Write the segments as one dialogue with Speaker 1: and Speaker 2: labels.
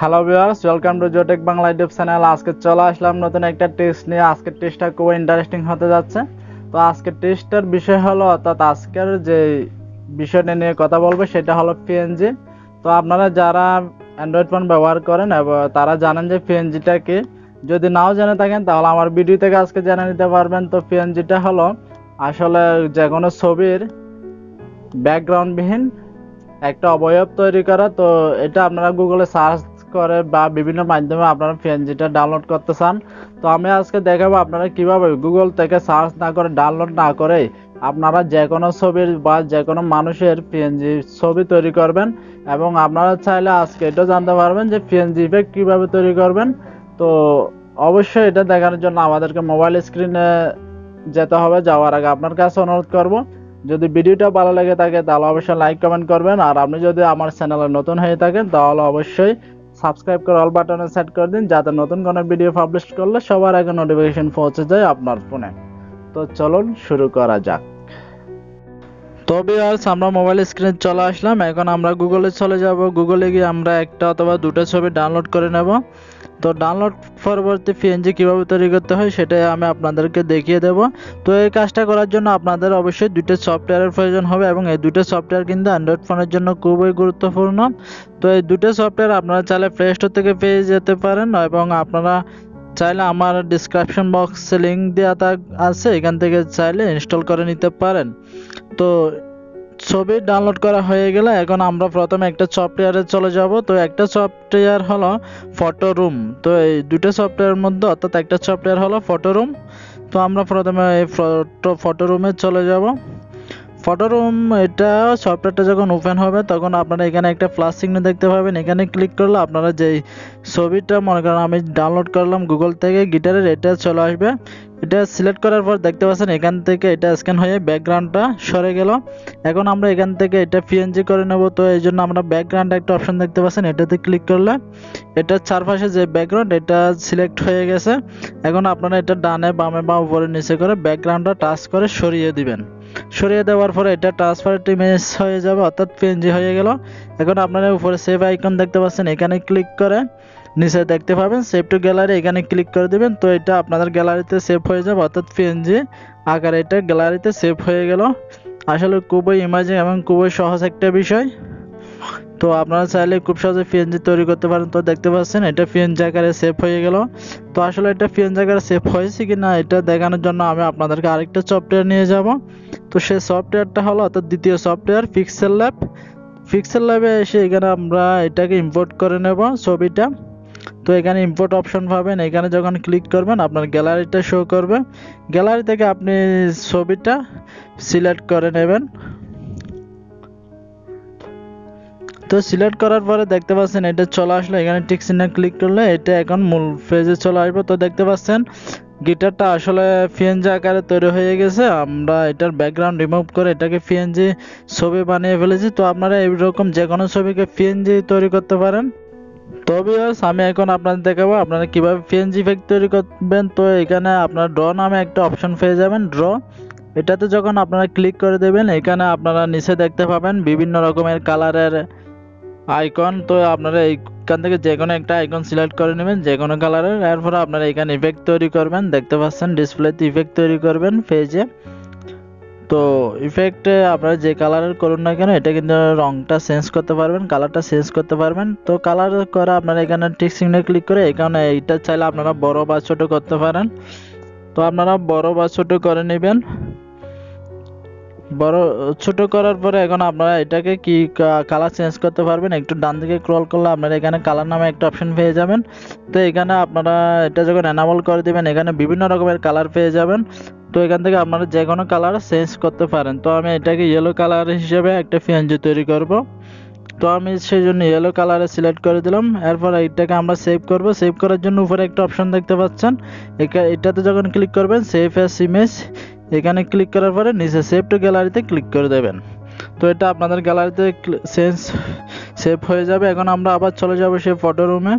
Speaker 1: Hello viewers, welcome to Jo tech Bangla YouTube channel. আজকে চলে আসলাম নতুন একটা টেস্ট নিয়ে। আজকের টেস্টটা খুব ইন্টারেস্টিং হতে যাচ্ছে। তো আজকের টেস্টের বিষয় হলো, অর্থাৎ আজকের যে বিষয়টা নিয়ে কথা বলবো সেটা হলো পিএনজি। তো আপনারা যারা অ্যান্ড্রয়েড ফোন ব্যবহার করেন এবং তারা জানেন যে পিএনজিটা কি। যদি নাও জেনে থাকেন তাহলে আমার ভিডিও থেকে আজকে জেনে নিতে পারবেন। তো পিএনজিটা হলো আসলে যে কোনো ছবির ব্যাকগ্রাউন্ডবিহীন একটা অবয়ব তৈরি করা। তো এটা আপনারা গুগলে সার্চ করে বা বিভিন্ন মাধ্যমে আপনারা পিএনজিটা ডাউনলোড করতে চান। তো আমি আজকে দেখাবো আপনারা কিভাবে গুগল থেকে সার্চ না করে, ডাউনলোড না করে আপনারা যে কোনো ছবির বা যে কোনো মানুষের পিএনজি ছবি তৈরি করবেন। এবং আপনারা চাইলে আজকে এটা জানতে পারবেন যে পিএনজি ইফেক্ট কিভাবে তৈরি করবেন। তো অবশ্যই এটা দেখানোর জন্য আমাদেরকে মোবাইল স্ক্রিনে যেতে হবে। যাওয়ার আগে আপনার কাছে অনুরোধ করব, যদি ভিডিওটা ভালো লেগে থাকে তাহলে অবশ্যই লাইক কমেন্ট করবেন। আর আপনি যদি আমার চ্যানেলে নতুন হয়ে থাকেন তাহলে অবশ্যই সাবস্ক্রাইব করে অল বাটনে সেট করে দিন, যাতে নতুন কোনো ভিডিও পাবলিশ করলে সবার আগে নোটিফিকেশন পৌঁছে যায় আপনার ফোনে। তো চলুন শুরু করা যাক। তো ভিউয়ার্স, আমরা মোবাইল স্ক্রিনে চলে আসলাম। এখন আমরা গুগলে চলে যাব। গুগলে গিয়ে আমরা একটা অথবা দুটো ছবি ডাউনলোড করে নেব। তো ডাউনলোড পরবর্তী পিএনজি কিভাবে তৈরি করতে হয় সেটাই আমি আপনাদেরকে দেখিয়ে দেব। তো এই কাজটা করার জন্য আপনাদের অবশ্যই দুটো সফটওয়্যারের প্রয়োজন হবে, এবং এই দুটো সফটওয়্যার কিন্তু অ্যান্ড্রয়েড ফোনের জন্য খুবই গুরুত্বপূর্ণ। তো এই দুটো সফটওয়্যার আপনারা চাইলে প্লে স্টোর থেকে পেয়ে যেতে পারেন, এবং আপনারা চাইলে আমার ডিসক্রিপশন বক্সে লিঙ্ক দেওয়া আছে, এখান থেকে চাইলে ইনস্টল করে নিতে পারেন। তো ছবি ডাউনলোড করা হয়ে গেলে এখন আমরা প্রথমে একটা সফটওয়্যারে চলে যাব। তো একটা সফটওয়্যার হলো ফটো রুম। তো এই দুটো সফটওয়্যারের মধ্যে, অর্থাৎ একটা সফটওয়্যার হলো ফটো রুম। তো আমরা প্রথমে এই ফটো রুমে চলে যাব। ফটো রুম, এটা সফটওয়্যারটা যখন ওপেন হবে তখন আপনারা এখানে একটা প্লাস চিহ্ন দেখতে পাবেন। এখানে ক্লিক করলে আপনারা যেই ছবিটা, মনে করেন আমি ডাউনলোড করলাম গুগল থেকে গিটারের, এটা চলে আসবে। এটা সিলেক্ট করার পর দেখতে পাচ্ছেন এখান থেকে এটা স্ক্যান হয়ে ব্যাকগ্রাউন্ডটা সরে গেল। এখন আমরা এখান থেকে এটা পিএনজি করে নেব। তো এই জন্য আমরা ব্যাকগ্রাউন্ড একটা অপশন দেখতে পাচ্ছেন, এটাতে ক্লিক করলে এটার চারপাশে যে ব্যাকগ্রাউন্ড এটা সিলেক্ট হয়ে গেছে। এখন আপনারা এটা ডানে বামে বা উপরে নিচে করে ব্যাকগ্রাউন্ডটা টাচ করে সরিয়ে দিবেন। সরিয়ে দেওয়ার পরে এটা ট্রান্সফারেট ইমেজ হয়ে যাবে, অর্থাৎ পিএনজি হয়ে গেল। এখন আপনারা উপরে সেভ আইকন দেখতে পাচ্ছেন, এখানে ক্লিক করে নিচে দেখতে পাবেন সেভ টু গ্যালারি, এখানে ক্লিক করে দিবেন। তো এটা আপনাদের গ্যালারিতে সেভ হয়ে যাবে, অর্থাৎ পিএনজি আকারে এটা গ্যালারিতে সেভ হয়ে গেল। আসলে খুবই ইমাজিং এবং খুবই সহজ একটা বিষয়। তো আপনারা চাইলে খুব সহজে পিএনজি তৈরি করতে পারেন। তো দেখতে পাচ্ছেন এটা পিএনজি আকারে সেভ হয়ে গেল। তো আসলে এটা পিএনজি আকারে সেভ হয়েছে কিনা এটা দেখানোর জন্য আমি আপনাদেরকে আরেকটা সফটওয়্যার নিয়ে যাব। তো সেই সফটওয়্যারটা হলো, অর্থাৎ দ্বিতীয় সফটওয়্যার পিক্সেল ল্যাব। পিক্সেল ল্যাবে এসে এখানে আমরা এটাকে ইম্পোর্ট করে নেব ছবিটা। তো এখানে ইম্পোর্ট অপশন পাবেন, এখানে যখন ক্লিক করবেন আপনার গ্যালারিটা শো করবে। গ্যালারি থেকে আপনি ছবিটা সিলেক্ট করে নেবেন। তো সিলেক্ট করার পরে দেখতে পাচ্ছেন এটা চলে আসলো। এখানে টিক চিহ্ন ক্লিক করলে এটা এখন মূল পেজে চলে আসবে। তো দেখতে পাচ্ছেন গিটারটা আসলে পিএনজি আকারে তৈরি হয়ে গেছে। আমরা এটার ব্যাকগ্রাউন্ড রিমুভ করে এটাকে পিএনজি ছবি বানিয়ে ফেলেছি। তো আপনারা এইরকম যে কোনো ছবিকে পিএনজি তৈরি করতে পারেন। তো ভিউয়ার্স, আমি এখন আপনাদের দেখাবো আপনারা কিভাবে পিএনজি ইফেক্ট তৈরি করবেন। তো এখানে আপনারা ড্র নামে একটা অপশন পেয়ে যাবেন, ড্র। এটাতে যখন আপনারা ক্লিক করে দেবেন এখানে আপনারা নিচে দেখতে পাবেন বিভিন্ন রকমের কালারের আইকন। তো আপনারা এইখান থেকে যে কোনো একটা আইকন সিলেক্ট করে নেবেন যে কোনো কালারের। এরপরে আপনারা এখানে ইফেক্ট তৈরি করবেন, দেখতে পাচ্ছেন ডিসপ্লেতে ইফেক্ট তৈরি করবেন পেজে। তো ইফেক্টে আপনারা যে কালারের করুন না কেন এটা কিন্তু রংটা চেঞ্জ করতে পারবেন, কালারটা চেঞ্জ করতে পারবেন। তো কালার করা আপনারা এখানে টিক চিহ্নে ক্লিক করে এখানে এইটা চাইলে আপনারা বড় বা ছোট করতে পারেন। তো আপনারা বড় বা ছোট করে নেবেন। বড় ছোট করার পরে এখন আপনারা এটাকে কি কালার চেঞ্জ করতে পারবেন। একটু ডান দিকে স্ক্রল করলে আপনারা এখানে কালার নামে একটা অপশন পেয়ে যাবেন। তো এখানে আপনারা এটা যখন এনাবল করে দিবেন এখানে বিভিন্ন রকমের কালার পেয়ে যাবেন। তো এখান থেকে আপনারা যে কোনো কালার চেঞ্জ করতে পারেন। তো আমি এটাকে ইয়েলো কালার হিসেবে একটা পিএনজি তৈরি করব। তো আমি সেই জন্য ইয়েলো কালারে সিলেক্ট করে দিলাম। এরপর এটাকে আমরা সেভ করব। সেভ করার জন্য উপরে একটা অপশন দেখতে পাচ্ছেন, এটাতে যখন ক্লিক করবেন সেভ অ্যাজ ইমেজ, এখানে ক্লিক করার পরে নিচে সেভ টু গ্যালারিতে ক্লিক করে দেবেন। তো এটা আপনাদের গ্যালারিতে সেভ হয়ে যাবে। এখন আমরা আবার চলে যাব সেই ফটো রুমে।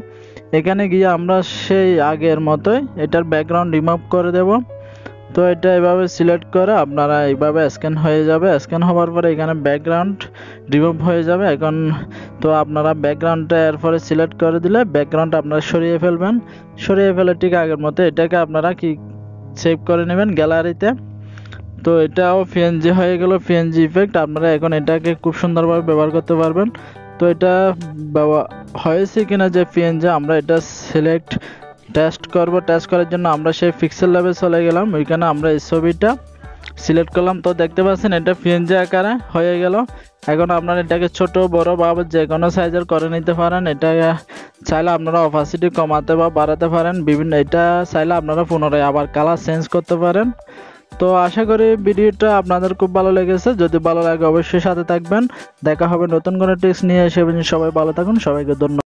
Speaker 1: এখানে গিয়ে আমরা সেই আগের মতোই এটার ব্যাকগ্রাউন্ড রিমুভ করে দেব। তো এটা এভাবে সিলেক্ট করে আপনারা এইভাবে স্ক্যান হয়ে যাবে। স্ক্যান হওয়ার পরে এখানে ব্যাকগ্রাউন্ড রিমুভ হয়ে যাবে। এখন তো আপনারা ব্যাকগ্রাউন্ডটা এরপরে সিলেক্ট করে দিলে ব্যাকগ্রাউন্ড আপনারা সরিয়ে ফেলবেন। সরিয়ে ফেলে ঠিক আগের মতো এটাকে আপনারা কি সেভ করে নেবেন গ্যালারিতে। তো এটাও পিএনজি হয়ে গেল, পিএনজি ইফেক্ট। আপনারা এখন এটাকে খুব সুন্দরভাবে ব্যবহার করতে পারবেন। তো এটা হয়েছে কিনা যে পিএনজি আমরা এটা সিলেক্ট টেস্ট করব। টেস্ট করার জন্য আমরা সেই পিক্সেল ল্যাবে চলে গেলাম, ওইখানে আমরা এই ছবিটা সিলেক্ট করলাম। তো দেখতে পাচ্ছেন এটা পিএনজি আকারে হয়ে গেল। এখন আপনারা এটাকে ছোট বড় বা যে কোনো সাইজের করে নিতে পারেন। এটা চাইলে আপনারা অপাসিটি কমাতে বা বাড়াতে পারেন বিভিন্ন। এটা চাইলে আপনারা পুনরায় আবার কালার চেঞ্জ করতে পারেন। তো আশা করি ভিডিওটা আপনাদের খুব ভালো লেগেছে। যদি ভালো লাগে অবশ্যই সাথে থাকবেন। দেখা হবে নতুন কোনো টিপস নিয়ে। সে সবাই ভালো থাকুন, সবাইকে ধন্যবাদ।